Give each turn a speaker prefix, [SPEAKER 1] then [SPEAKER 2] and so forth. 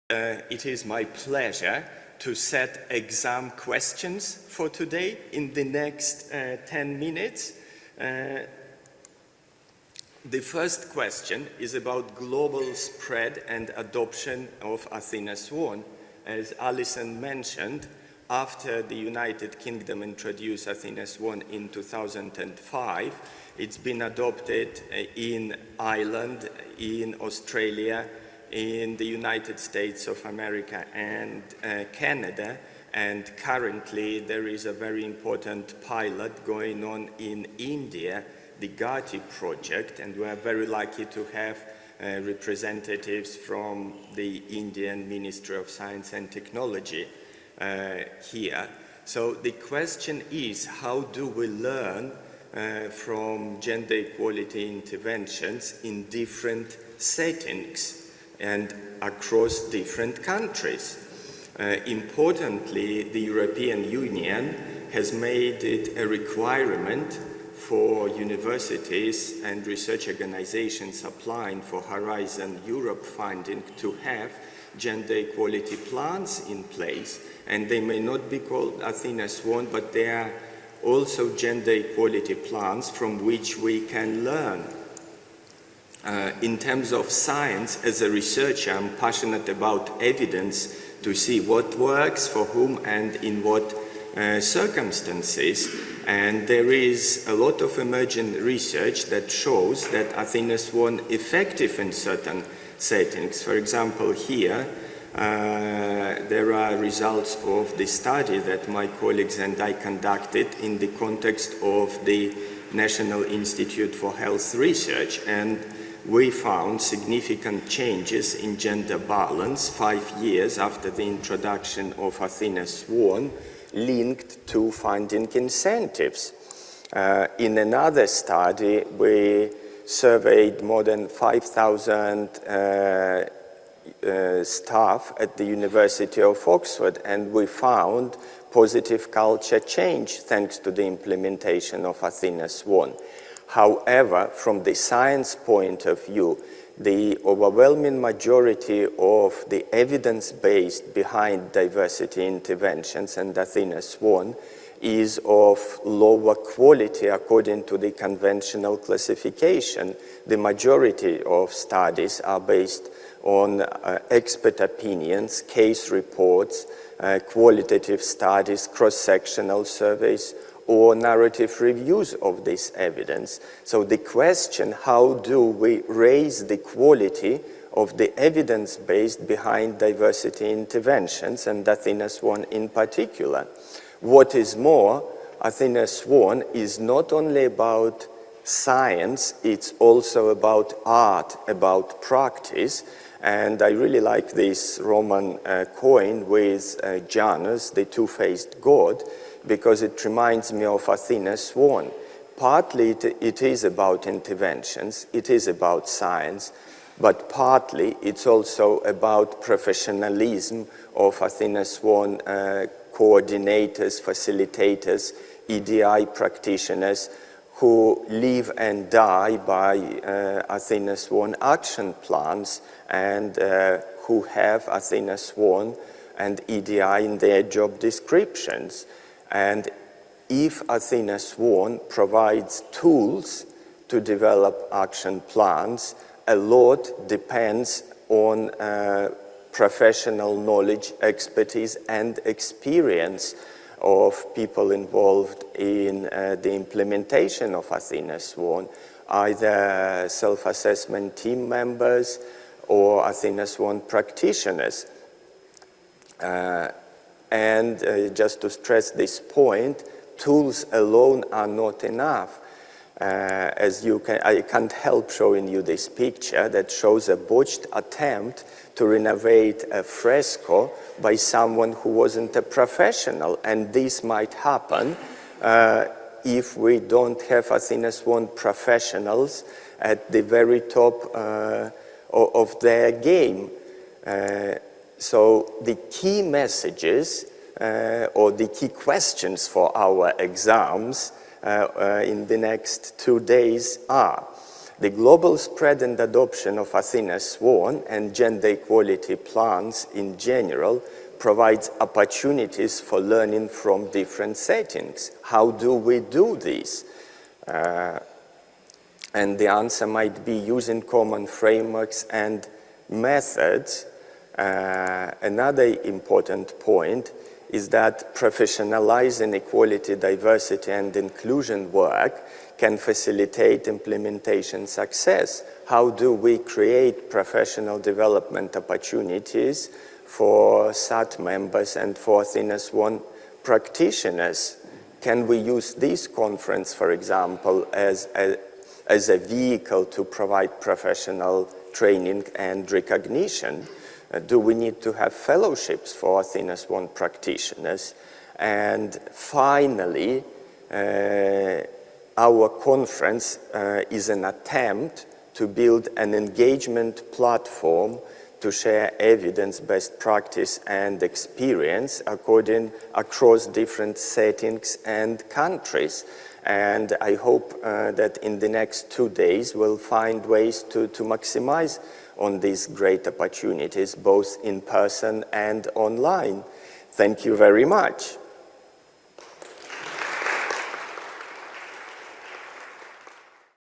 [SPEAKER 1] It is my pleasure to set exam questions for today in the next 10 minutes. The first question is about global spread and adoption of Athena Swan. As Alison mentioned, after the United Kingdom introduced Athena Swan in 2005, it's been adopted in Ireland, in Australia, in the United States of America and Canada, and currently there is a very important pilot going on in India, the Gati project, and we are very lucky to have representatives from the Indian Ministry of Science and Technology here. So the question is, how do we learn from gender equality interventions in different settings and across different countries? Importantly, the European Union has made it a requirement for universities and research organizations applying for Horizon Europe funding to have gender equality plans in place. And they may not be called Athena Swan, but they are also gender equality plans from which we can learn. In terms of science, as a researcher, I'm passionate about evidence to see what works for whom and in what circumstances. And there is a lot of emerging research that shows that Athena Swan is effective in certain settings. For example, here, there are results of the study that my colleagues and I conducted in the context of the National Institute for Health Research, and we found significant changes in gender balance 5 years after the introduction of Athena Swan, linked to funding incentives. In another study, we surveyed more than 5,000 staff at the University of Oxford, and we found positive culture change thanks to the implementation of Athena Swan. However, from the science point of view, the overwhelming majority of the evidence behind diversity interventions and Athena Swan is of lower quality according to the conventional classification. The majority of studies are based on expert opinions, case reports, qualitative studies, cross-sectional surveys, or narrative reviews of this evidence. So the question, how do we raise the quality of the evidence based behind diversity interventions, and Athena Swan in particular? What is more, Athena Swan is not only about science, it's also about art, about practice. And I really like this Roman coin with Janus, the two-faced god, because it reminds me of Athena Swan. Partly it is about interventions, it is about science, but partly it's also about professionalism of Athena Swan coordinators, facilitators, EDI practitioners who live and die by Athena Swan action plans and who have Athena Swan and EDI in their job descriptions. And if Athena Swan provides tools to develop action plans, a lot depends on professional knowledge, expertise, and experience of people involved in the implementation of Athena Swan, either self-assessment team members or Athena Swan practitioners. And just to stress this point, tools alone are not enough. I can't help showing you this picture that shows a botched attempt to renovate a fresco by someone who wasn't a professional. And this might happen if we don't have Athena Swan professionals at the very top of their game. So the key messages or the key questions for our exams in the next 2 days are, The global spread and adoption of Athena Swan and gender equality plans in general provides opportunities for learning from different settings. How do we do this? And the answer might be using common frameworks and methods. Another important point is that professionalizing equality, diversity, and inclusion work can facilitate implementation success. How do we create professional development opportunities for SAT members and for Athena Swan practitioners? Can we use this conference, for example, as a vehicle to provide professional training and recognition? Do we need to have fellowships for Athena Swan practitioners? And finally, our conference is an attempt to build an engagement platform to share evidence, best practice, and experience across different settings and countries. And I hope that in the next 2 days we'll find ways to maximize on these great opportunities, both in person and online. Thank you very much.